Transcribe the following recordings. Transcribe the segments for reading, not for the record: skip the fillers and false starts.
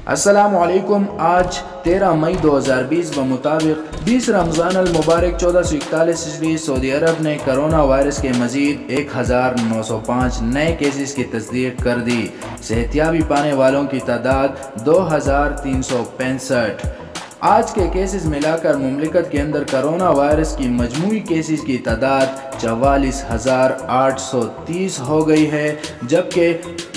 السلام علیکم۔ آج 13 مئی 2020 بمطابق 20 رمضان المبارک 1441 عیسوی سعودی عرب نے کرونا وائرس کے مزید 1905 نئے کیسز کی تصدیق کر دی۔ صحتیابی پانے والوں کی تعداد 2365۔ آج کے کیسز ملا کر مملکت کے اندر کرونا وائرس کی مجموعی کیسز کی تعداد 44,830 ہو گئی ہے، جبکہ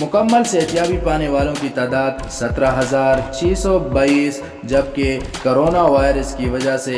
مکمل صحتیابی پانے والوں کی تعداد 17,622، جبکہ کرونا وائرس کی وجہ سے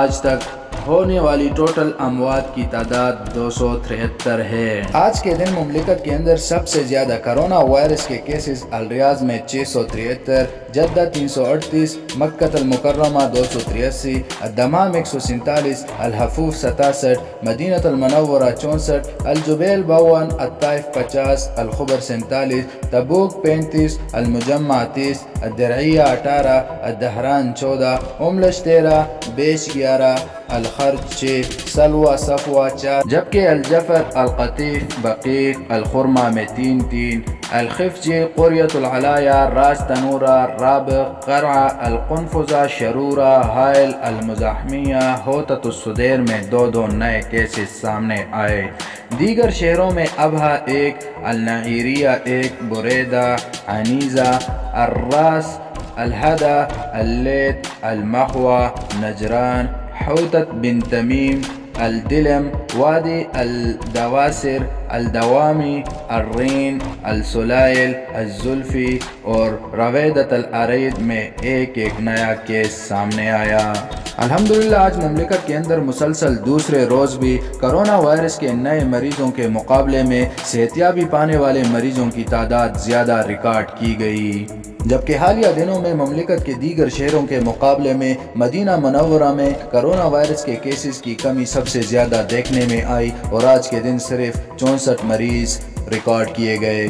آج تک ہونے والی ٹوٹل اموات کی تعداد 273 ہے۔ آج کے دن مملکت کے اندر سب سے زیادہ کرونا وائرس کے کیسز الریاض میں 673، جدہ 338، مکہ المکرمہ 283، الدمام 147، الحفوف 67، مدینہ المنورہ 64، الجبیل 52، الطائف 50، الخبر 47، تبوک 35، المجمع 30، الدرعیہ 18، الدہران 14، املش 13، بیش 11، الخرج 6، سلوہ صفوہ 4، جبکہ الجفر، القطیف، بقیق، الخرمہ میں 3، الخفجی، قریۃ العلایا، راس تنورہ، رابغ، قرعہ، القنفذہ، شرورہ، حائل، المزاحمیہ، ہوتت الصدیر میں 2 نئے کیسز سامنے آئے۔ دیگر شہروں میں ابہا 1، النعیریہ 1، بریدہ، عنیزہ، الراس، الہدہ، اللیث، المخوہ، نجران، حوتت بن تمیم، الدلم، وادی الدواسر، الدوامی، الرین، السلائل، الزلفی اور رویدت العرید میں ایک نیا کیس سامنے آیا۔ الحمدللہ آج مملکت کے اندر مسلسل دوسرے روز بھی کرونا وائرس کے نئے مریضوں کے مقابلے میں صحتیابی پانے والے مریضوں کی تعداد زیادہ ریکارڈ کی گئی، جبکہ حالیہ دنوں میں مملکت کے دیگر شہروں کے مقابلے میں مدینہ منورہ میں کرونا وائرس کے کیسز کی کمی سب سے زیادہ دیکھنے میں آئی اور آج کے دن صرف 64 مریض ریکارڈ کیے گئے۔